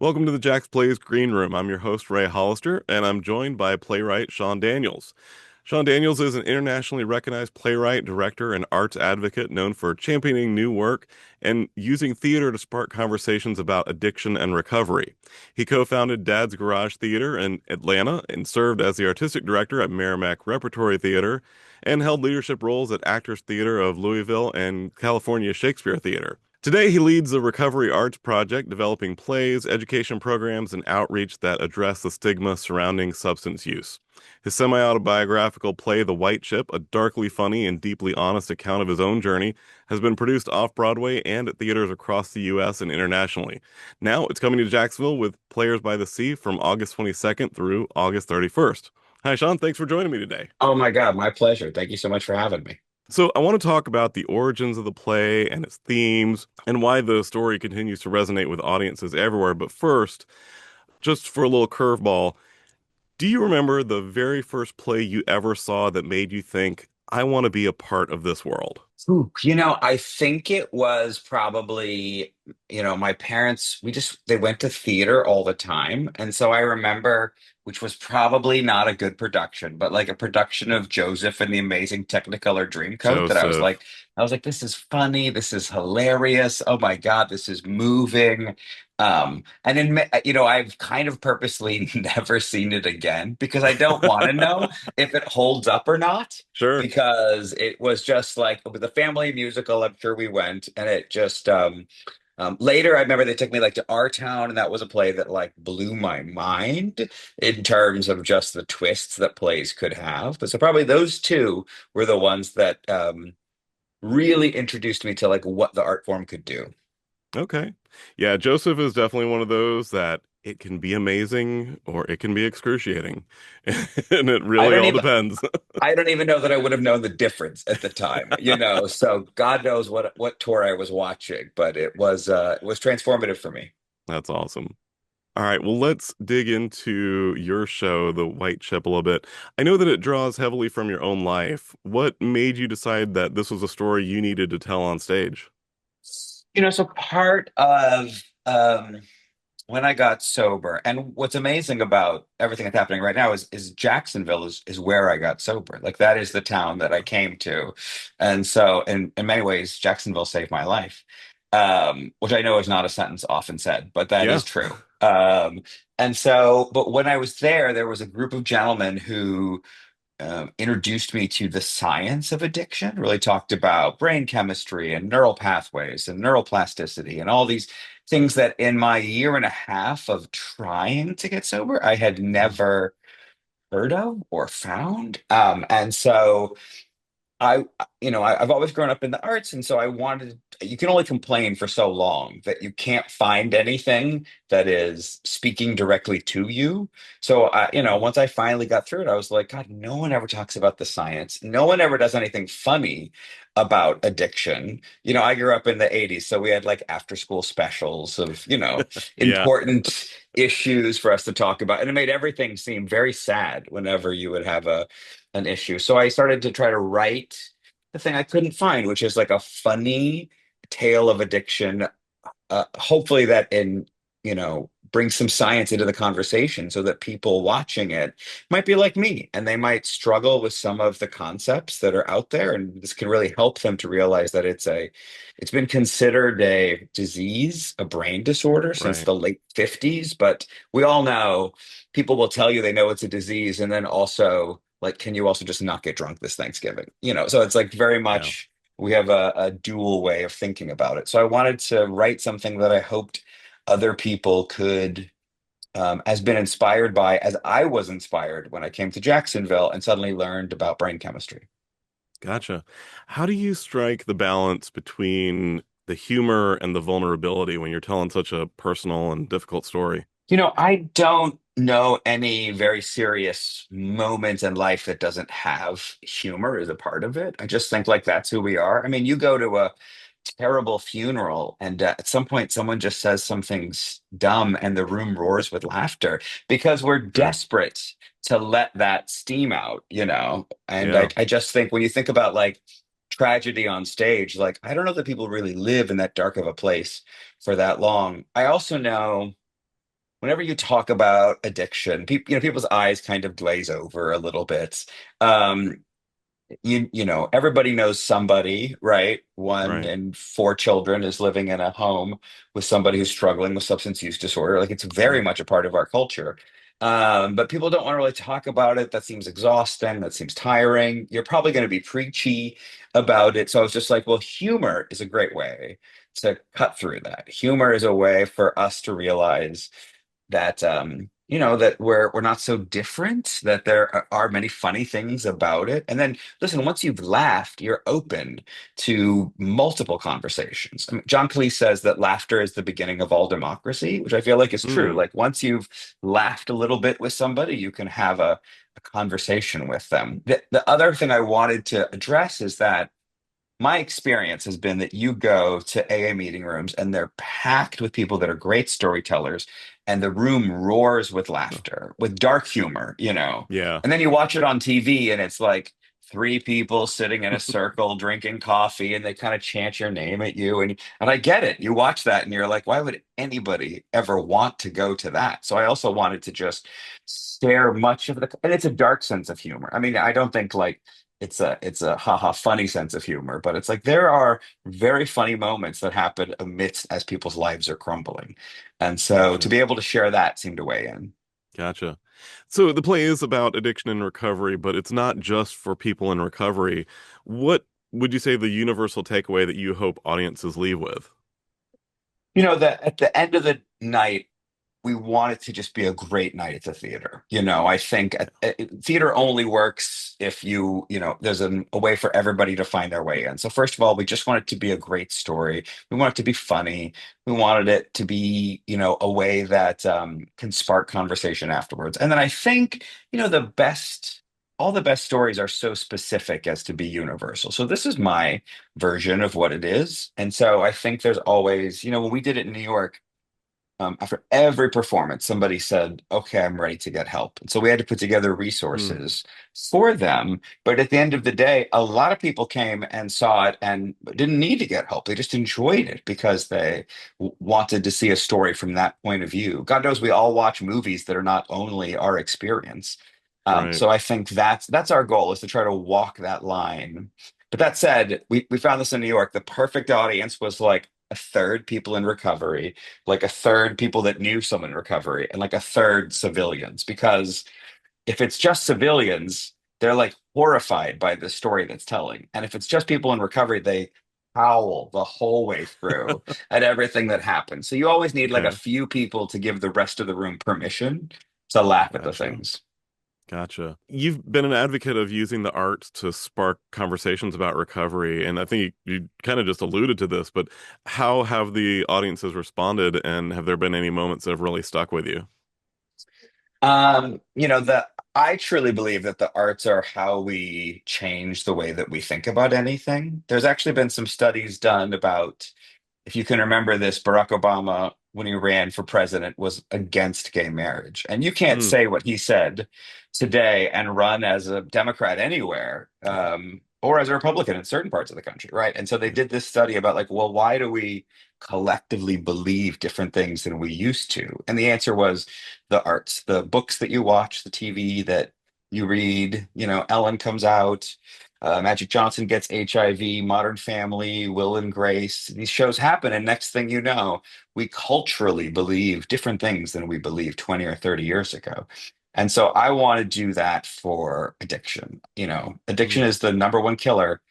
Welcome to the JaxPlays Green Room. I'm your host, Ray Hollister, and I'm joined by playwright Sean Daniels. Sean Daniels is an internationally recognized playwright, director, and arts advocate known for championing new work and using theater to spark conversations about addiction and recovery. He co-founded Dad's Garage Theater in Atlanta and served as the artistic director at Merrimack Repertory Theater and held leadership roles at Actors Theater of Louisville and California Shakespeare Theater. Today, he leads the Recovery Arts Project, developing plays, education programs, and outreach that address the stigma surrounding substance use. His semi-autobiographical play, The White Chip, a darkly funny and deeply honest account of his own journey, has been produced off-Broadway and at theaters across the U.S. and internationally. Now, it's coming to Jacksonville with Players by the Sea from August 22nd through August 31st. Hi, Sean. Thanks for joining me today. Oh my God, my pleasure. Thank you so much for having me. So, I want to talk about the origins of the play and its themes and why the story continues to resonate with audiences everywhere. But first, just for a little curveball, do you remember the very first play you ever saw that made you think, I want to be a part of this world? Ooh, I think it was probably, my parents, they went to theater all the time. And so I remember, which was probably not a good production, but like a production of Joseph and the Amazing Technicolor Dreamcoat that Joseph. I was like, this is funny. This is hilarious. Oh my God, this is moving. And I've kind of purposely never seen it again because I don't want to know if it holds up or not Sure. because it was just like with the family musical. I'm sure we went, and it just later I remember they took me like to Our Town, and that was a play that like blew my mind in terms of just the twists that plays could have. But so probably those two were the ones that really introduced me to like what the art form could do. Okay. Yeah, Joseph is definitely one of those that it can be amazing or it can be excruciating. And it I really don't all even depends. I don't even know that I would have known the difference at the time, So God knows what tour I was watching, but it was transformative for me. That's awesome. All right, well, let's dig into your show, The White Chip, a little bit. I know that it draws heavily from your own life. What made you decide that this was a story you needed to tell on stage? So part of when I got sober, and what's amazing about everything that's happening right now is Jacksonville is where I got sober. Like that is the town that I came to. And so in many ways, Jacksonville saved my life. Which I know is not a sentence often said, but that Yeah. is true. But when I was there was a group of gentlemen who introduced me to the science of addiction, really talked about brain chemistry and neural pathways and neuroplasticity and all these things that in my year and a half of trying to get sober, I had never heard of or found. And so I've always grown up in the arts, and so you can only complain for so long that you can't find anything that is speaking directly to you. So once I finally got through it, I was like, God, no one ever talks about the science. No one ever does anything funny about addiction. I grew up in the 80s, so we had like after school specials of, Yeah. important issues for us to talk about. And it made everything seem very sad whenever you would have an issue. So I started to try to write the thing I couldn't find, which is like a funny tale of addiction. Hopefully that brings some science into the conversation so that people watching it might be like me and they might struggle with some of the concepts that are out there. And this can really help them to realize that it's been considered a disease, a brain disorder since Right. the late 50s. But we all know people will tell you they know it's a disease and then also like, can you also just not get drunk this Thanksgiving? So it's like very Yeah. much we have a dual way of thinking about it. So I wanted to write something that I hoped other people could has been inspired by, as I was inspired when I came to Jacksonville and suddenly learned about brain chemistry. Gotcha. How do you strike the balance between the humor and the vulnerability when you're telling such a personal and difficult story? I don't know any very serious moment in life that doesn't have humor as a part of it. I just think like that's who we are. I mean, you go to a terrible funeral and at some point someone just says something's dumb and the room roars with laughter because we're Sure. desperate to let that steam out, And I, Yeah. I just think when you think about like tragedy on stage, like I don't know that people really live in that dark of a place for that long. I also know whenever you talk about addiction, people, people's eyes kind of glaze over a little bit. Um, everybody knows somebody, right? One Right. in four children is living in a home with somebody who's struggling with substance use disorder. Like it's very Yep. much a part of our culture. But people don't want to really talk about it. That seems exhausting. That seems tiring. You're probably going to be preachy about it. So I was just like, well, humor is a great way to cut through that. Humor is a way for us to realize that that we're not so different, that there are many funny things about it. And then listen, once you've laughed, you're open to multiple conversations. I mean, John Cleese says that laughter is the beginning of all democracy, which I feel like is true. Mm, Like once you've laughed a little bit with somebody, you can have a conversation with them. The other thing I wanted to address is that my experience has been that you go to AA meeting rooms and they're packed with people that are great storytellers, and the room roars with laughter, with dark humor. yeah. And then you watch it on TV and it's like three people sitting in a circle drinking coffee and they kind of chant your name at you. And I get it. You watch that and you're like, why would anybody ever want to go to that? So I also wanted to just share much of and it's a dark sense of humor. I mean, I don't think like it's a haha funny sense of humor, but it's like there are very funny moments that happen amidst as people's lives are crumbling. And so to Gotcha. be able to share that seemed to weigh in. Gotcha. So the play is about addiction and recovery, but it's not just for people in recovery. What would you say the universal takeaway that you hope audiences leave with? That at the end of the night, we want it to just be a great night at the theater. I think theater only works if there's a way for everybody to find their way in. So first of all, we just want it to be a great story. We want it to be funny. We wanted it to be, a way that can spark conversation afterwards. And then I think, all the best stories are so specific as to be universal. So this is my version of what it is. And so I think there's always, when we did it in New York, after every performance, somebody said, okay, I'm ready to get help. And so we had to put together Hmm. resources for them. But at the end of the day, a lot of people came and saw it and didn't need to get help. They just enjoyed it because they wanted to see a story from that point of view. God knows we all watch movies that are not only our experience. Right. So I think that's our goal, is to try to walk that line. But that said, we found this in New York. The perfect audience was like a third people in recovery, like a third people that knew someone in recovery, and like a third civilians. Because if it's just civilians, they're like horrified by the story that's telling. And if it's just people in recovery, they howl the whole way through at everything that happens. So you always need like a Okay. few people to give the rest of the room permission to laugh at the Gotcha. things. Gotcha. You've been an advocate of using the arts to spark conversations about recovery, and I think you kind of just alluded to this, but how have the audiences responded, and have there been any moments that have really stuck with you? The I truly believe that the arts are how we change the way that we think about anything. There's actually been some studies done about, if you can remember this, Barack Obama, when he ran for president, was against gay marriage. And you can't Hmm. say what he said today and run as a Democrat anywhere, or as a Republican in certain parts of the country, right? And so they did this study about like, well, why do we collectively believe different things than we used to? And the answer was the arts, the books that you watch, the TV that you read. Ellen comes out, Magic Johnson gets HIV, Modern Family, Will and Grace. These shows happen, and next thing you know, we culturally believe different things than we believed 20 or 30 years ago. And so I want to do that for addiction. Addiction Hmm. is the number one killer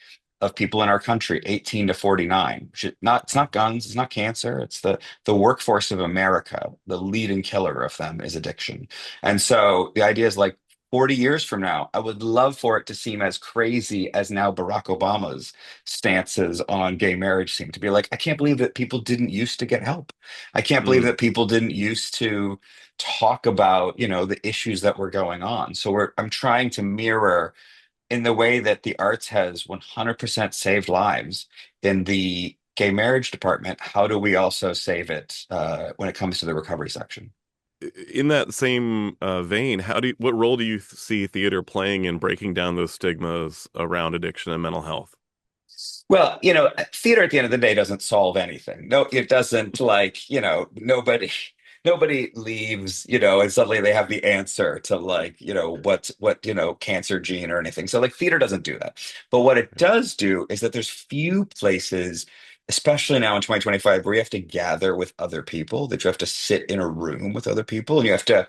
of people in our country, 18 to 49. It's not guns, it's not cancer, it's the workforce of America. The leading killer of them is addiction. And so the idea is like 40 years from now, I would love for it to seem as crazy as now Barack Obama's stances on gay marriage seem to be. Like, I can't believe that people didn't used to get help. I can't believe Hmm. that people didn't used to talk about, the issues that were going on. So I'm trying to mirror, in the way that the arts has 100% saved lives in the gay marriage department, how do we also save it when it comes to the recovery section? In that same vein, what role do you see theater playing in breaking down those stigmas around addiction and mental health? Well, theater at the end of the day doesn't solve anything. No, it doesn't, like, nobody. nobody leaves, and suddenly they have the answer to like, what, cancer gene or anything. So like theater doesn't do that. But what it does do is that there's few places, especially now in 2025, where you have to gather with other people, that you have to sit in a room with other people, and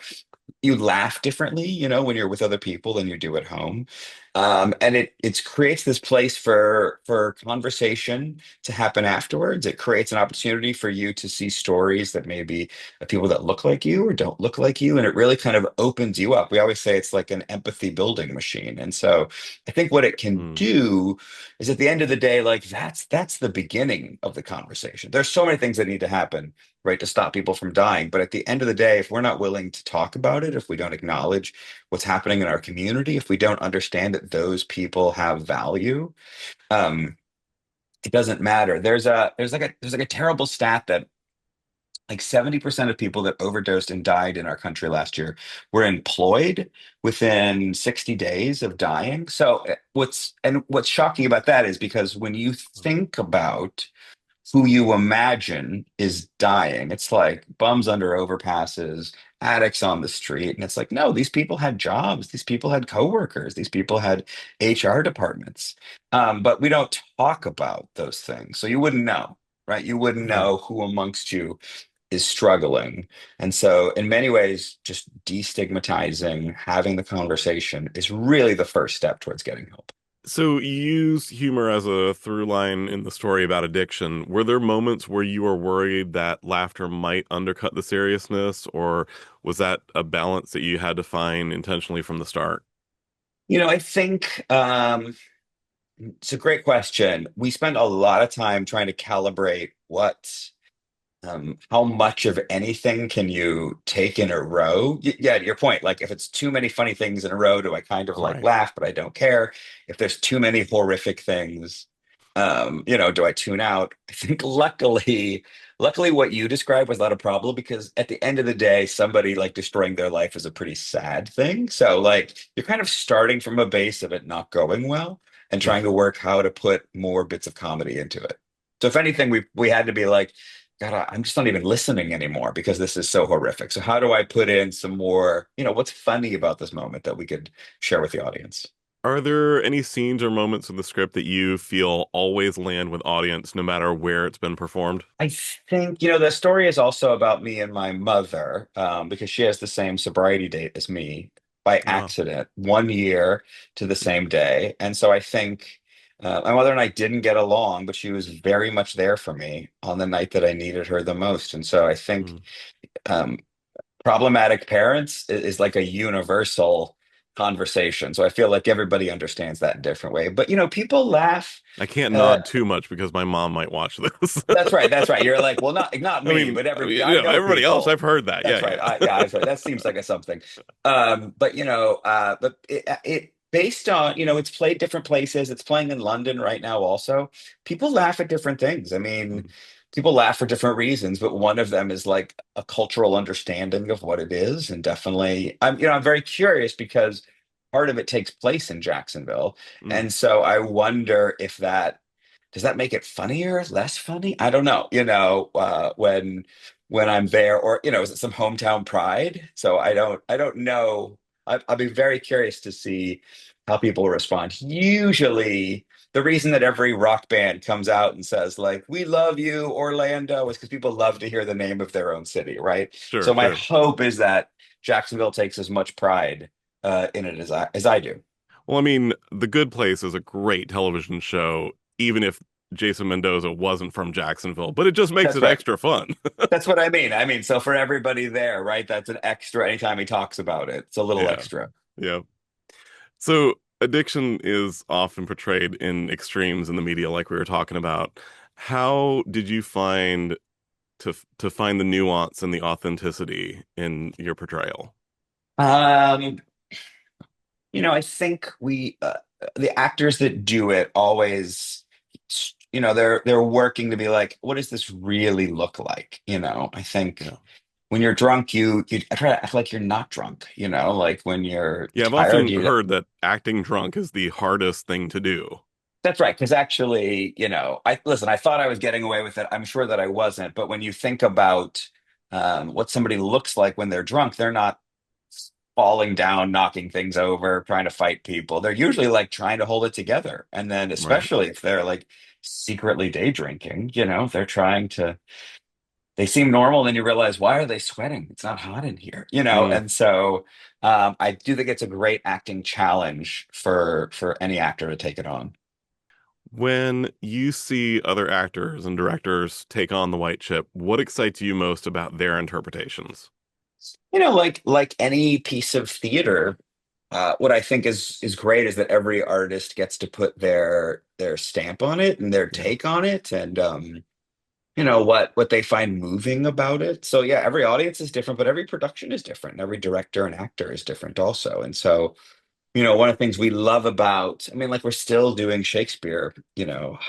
you laugh differently, when you're with other people than you do at home. And it creates this place for conversation to happen afterwards. It creates an opportunity for you to see stories that maybe of people that look like you or don't look like you, and it really kind of opens you up. We always say it's like an empathy building machine, and so I think what it can Mm. do is at the end of the day, like that's the beginning of the conversation. There's so many things that need to happen, right, to stop people from dying. But at the end of the day, if we're not willing to talk about it, if we don't acknowledge what's happening in our community, if we don't understand that those people have value, um, it doesn't matter. There's like a terrible stat that like 70% of people that overdosed and died in our country last year were employed within 60 days of dying. So what's shocking about that is because when you think about who you imagine is dying. It's like bums under overpasses, addicts on the street. And it's like, no, these people had jobs. These people had coworkers. These people had HR departments. But we don't talk about those things. So you wouldn't know, right? You wouldn't Right. know who amongst you is struggling. And so, in many ways, just destigmatizing, having the conversation is really the first step towards getting help. So you use humor as a through line in the story about addiction. Were there moments where you were worried that laughter might undercut the seriousness, or was that a balance that you had to find intentionally from the start? I think it's a great question. We spend a lot of time trying to calibrate how much of anything can you take in a row? Yeah, to your point, like if it's too many funny things in a row, do I kind of like Right. laugh, but I don't care? If there's too many horrific things, do I tune out? I think luckily what you described was not a problem because at the end of the day, somebody like destroying their life is a pretty sad thing. So like you're kind of starting from a base of it not going well and Yeah. trying to work how to put more bits of comedy into it. So if anything, we had to be like, God, I'm just not even listening anymore because this is so horrific. So how do I put in some more, what's funny about this moment that we could share with the audience? Are there any scenes or moments in the script that you feel always land with audience no matter where it's been performed? I think, the story is also about me and my mother, because she has the same sobriety date as me by Oh. accident, 1 year to the same day. And so I think my mother and I didn't get along, but she was very much there for me on the night that I needed her the most. And so I think Mm. um, problematic parents is like a universal conversation. So I feel like everybody understands that in a different way. But people laugh. I can't Uh, nod too much because my mom might watch this. that's right. That's right. You're like, well, not I me, mean, but you I know, know everybody else, people. I've heard that. That's Yeah, right. yeah. Yeah, that's right. That seems like a something. But it based on, it's played different places. It's playing in London right now also. People laugh at different things. I mean, Mhm. people laugh for different reasons, but one of them is like a cultural understanding of what it is. And definitely I'm very curious because part of it takes place in Jacksonville. Mm. And so I wonder if that does that make it funnier, less funny? I don't know, when I'm there, or is it some hometown pride? So I don't know. I'll be very curious to see how people respond. Usually, the reason that every rock band comes out and says like "We love you, Orlando" is because people love to hear the name of their own city, right? Sure, So my sure. hope is that Jacksonville takes as much pride in it as I do. Well, I mean, The Good Place is a great television show, even if Jason Mendoza wasn't from Jacksonville, but it just makes That's it right. extra fun. That's what I mean. I mean, so for everybody there, right? That's an extra anytime he talks about it. It's a little Yeah, extra. yeah. So addiction is often portrayed in extremes in the media, like we were talking about. How did you find to find the nuance and the authenticity in your portrayal? Um, I think the actors that do it always, they're working to be like, what does this really look like? I think Yeah. when you're drunk, you I try to act like you're not drunk, like when you're Yeah, I've tired, often you heard that acting drunk is the hardest thing to do. that's right. Because actually, I thought I was getting away with it. I'm sure that I wasn't. But when you think about what somebody looks like when they're drunk. They're not falling down, knocking things over, trying to fight people. They're usually like trying to hold it together. And then, Right. especially if they're like secretly day drinking, they're trying to, they seem normal. Then you realize, why are they sweating? It's not hot in here, Mm. And so I do think it's a great acting challenge for any actor to take it on. When you see other actors and directors take on the white chip, what excites you most about their interpretations? Like any piece of theater, what I think is great is that every artist gets to put their stamp on it and their Yeah. take on it, and what they find moving about it. So yeah, every audience is different, but every production is different. Every director and actor is different also. And so, one of the things we love about, I mean, like we're still doing Shakespeare,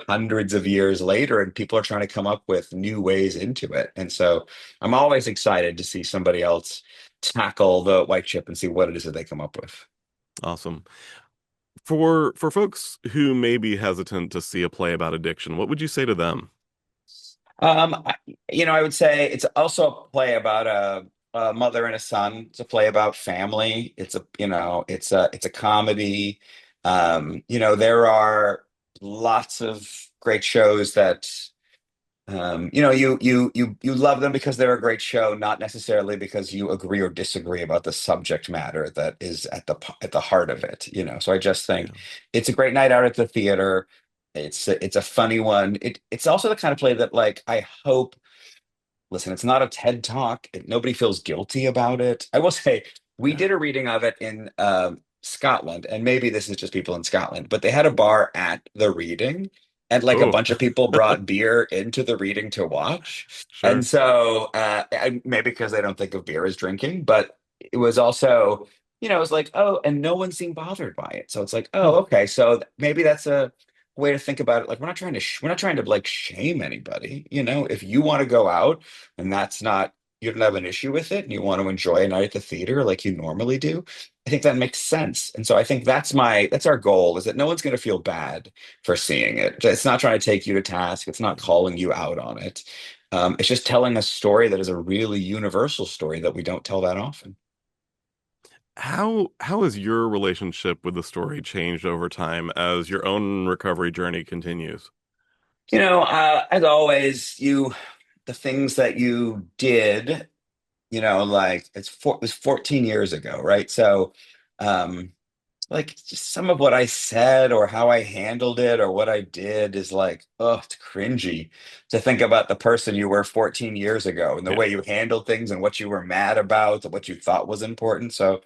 hundreds of years later, and people are trying to come up with new ways into it. And so I'm always excited to see somebody else tackle the white chip and see what it is that they come up with. Awesome. For folks who may be hesitant to see a play about addiction, what would you say to them? I would say it's also a play about a mother and a son. It's a play about family. It's a comedy. There are lots of great shows that you love them because they're a great show, not necessarily because you agree or disagree about the subject matter that is at the heart of it. So I just think Yeah. it's a great night out at the theater. It's a funny one. It's also the kind of play that, like, I hope. Listen, it's not a TED Talk. Nobody feels guilty about it. I will say we Yeah. did a reading of it in Scotland, and maybe this is just people in Scotland, but they had a bar at the reading, and like a Oh, bunch of people brought beer into the reading to watch. And sure. so, maybe because they don't think of beer as drinking, but it was also, it was like, oh, and no one seemed bothered by it. So it's like, Hmm. oh, okay, so maybe that's a way to think about it. Like we're not trying to like shame anybody. If you want to go out and that's not, you don't have an issue with it and you want to enjoy a night at the theater like you normally do, I think that makes sense. And so I think that's our goal, is that no one's going to feel bad for seeing it. It's not trying to take you to task. It's not calling you out on it. It's just telling a story that is a really universal story that we don't tell that often. How has your relationship with the story changed over time as your own recovery journey continues? As always, the things that you did, like it was 14 years ago, right? So, um, like just some of what I said or how I handled it or what I did is like, oh, it's cringy to think about the person you were 14 years ago and the Yeah. way you handled things and what you were mad about and what you thought was important. So,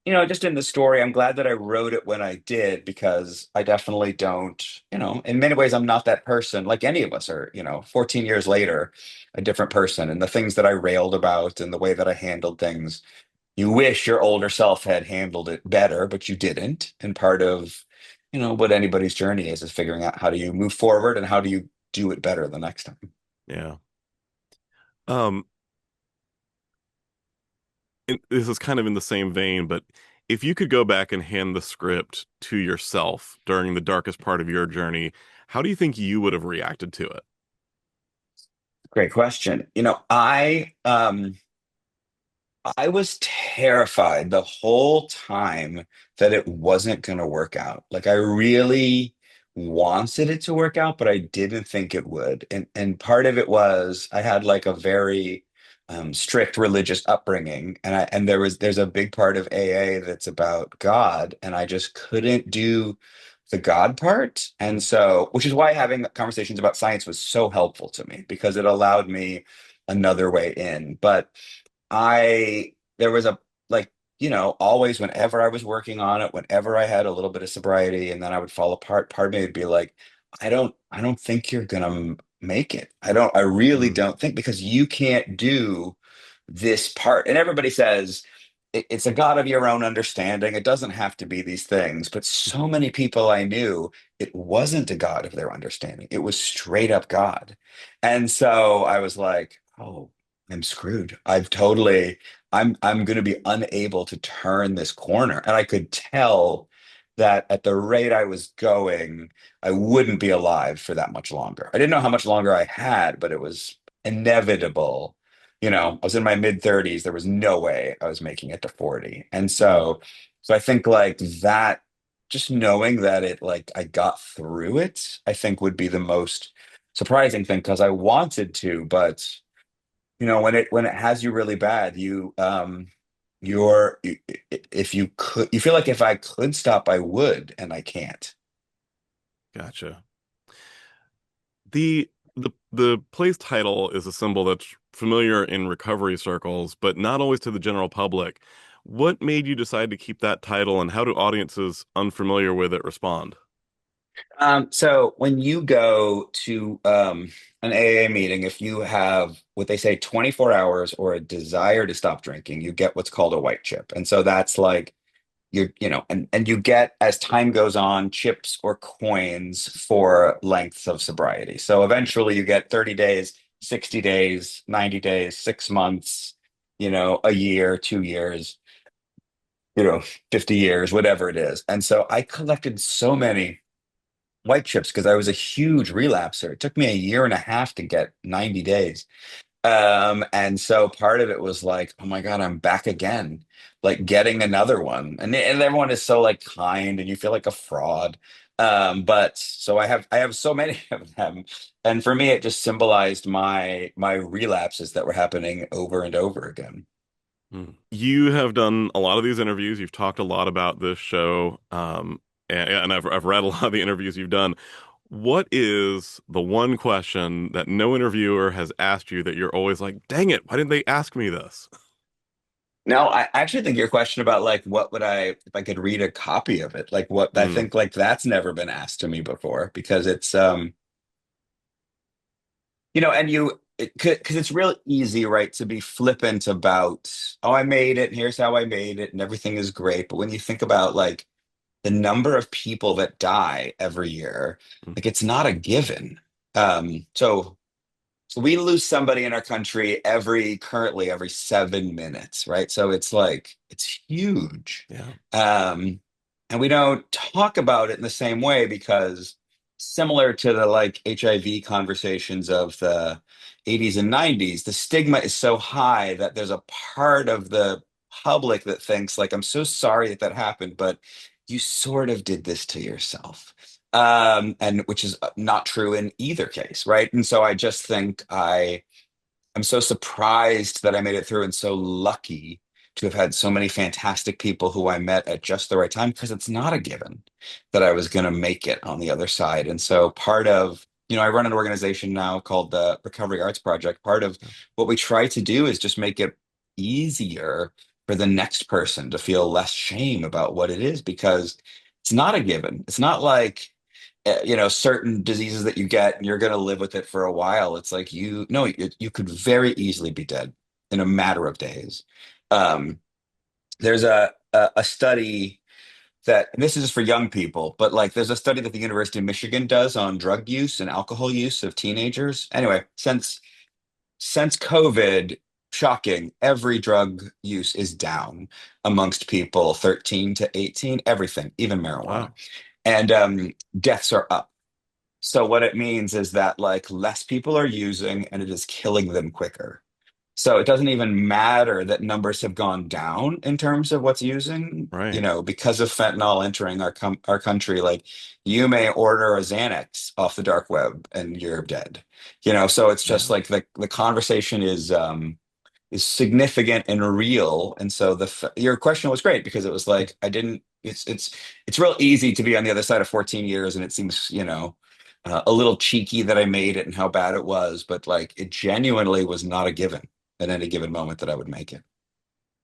just in the story, I'm glad that I wrote it when I did, because I definitely don't, in many ways, I'm not that person like any of us are, 14 years later, a different person. And the things that I railed about and the way that I handled things, you wish your older self had handled it better, but you didn't. And part of, what anybody's journey is figuring out how do you move forward and how do you do it better the next time. Yeah. Um, this is kind of in the same vein, but if you could go back and hand the script to yourself during the darkest part of your journey, how do you think you would have reacted to it? Great question. I was terrified the whole time that it wasn't going to work out. Like I really wanted it to work out, but I didn't think it would. And part of it was I had like a very strict religious upbringing, and there's a big part of AA that's about God, and I just couldn't do the God part. And so, which is why having conversations about science was so helpful to me, because it allowed me another way in. But there was a, like, always whenever I was working on it, whenever I had a little bit of sobriety and then I would fall apart, part of me would be like, I don't think you're gonna make it. I really Mm, don't think, because you can't do this part. And everybody says it's a God of your own understanding. It doesn't have to be these things. But so many people I knew, it wasn't a God of their understanding. It was straight up God. And so I was like, oh, I'm screwed. I'm going to be unable to turn this corner. And I could tell that at the rate I was going, I wouldn't be alive for that much longer. I didn't know how much longer I had, but it was inevitable I was in my mid 30s. There was no way I was making it to 40. And Mm, so I think like that, just knowing that it like I got through it, I think would be the most surprising thing because I wanted to, but when it has you really bad, if you could, you feel like if I could stop, I would, and I can't. gotcha. The play's title is a symbol that's familiar in recovery circles, but not always to the general public. What made you decide to keep that title, and how do audiences unfamiliar with it respond? So when you go to an AA meeting, if you have what they say 24 hours or a desire to stop drinking, you get what's called a white chip. And so that's like and you get as time goes on chips or coins for lengths of sobriety. So eventually you get 30 days, 60 days, 90 days, 6 months, a year, 2 years, 50 years, whatever it is. And so I collected so many white chips because I was a huge relapser. It took me a year and a half to get 90 days. And so part of it was like, oh my God, I'm back again, like getting another one. And everyone is so like kind and you feel like a fraud. But so I have so many of them. And for me, it just symbolized my relapses that were happening over and over again. You have done a lot of these interviews. You've talked a lot about this show, and I've read a lot of the interviews you've done. What is the one question that no interviewer has asked you that you're always like, dang it, why didn't they ask me this? No, I actually think your question about like what would I if I could read a copy of it, like what I Mm, think like that's never been asked to me before because it's and because it's real easy, right, to be flippant about, oh, I made it, and here's how I made it, and everything is great. But when you think about like the number of people that die every year, mm, like it's not a given. So we lose somebody in our country currently every 7 minutes, right? So it's like it's huge. yeah, Um, and we don't talk about it in the same way because similar to the like HIV conversations of the 80s and 90s, the stigma is so high that there's a part of the public that thinks like, I'm so sorry that that happened, but you sort of did this to yourself, and which is not true in either case, right? And so I just think I'm so surprised that I made it through and so lucky to have had so many fantastic people who I met at just the right time because it's not a given that I was going to make it on the other side. And so part of, I run an organization now called the Recovery Arts Project. Part of what we try to do is just make it easier for the next person to feel less shame about what it is because it's not a given. It's not like certain diseases that you get and you're going to live with it for a while. It's like no, you could very easily be dead in a matter of days. Um, there's a study that, and this is for young people, but like there's a study that the University of Michigan does on drug use and alcohol use of teenagers. Anyway, since COVID, shocking, every drug use is down amongst people 13 to 18, everything, even marijuana. wow, And deaths are up. So what it means is that like less people are using and it is killing them quicker. So it doesn't even matter that numbers have gone down in terms of what's using, right, because of fentanyl entering our country, like you may order a Xanax off the dark web and you're dead. So it's just yeah. like the conversation is significant and real. And so your question was great because it was like I didn't. It's real easy to be on the other side of 14 years, and it seems a little cheeky that I made it and how bad it was, but like it genuinely was not a given at any given moment that I would make it.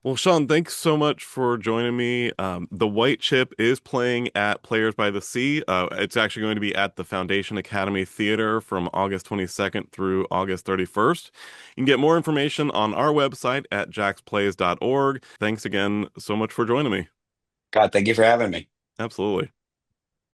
Well, Sean, thanks so much for joining me. The White Chip is playing at Players by the Sea. It's actually going to be at the Foundation Academy Theater from August 22nd through August 31st. You can get more information on our website at jaxplays.org. Thanks again so much for joining me. God, thank you for having me. Absolutely.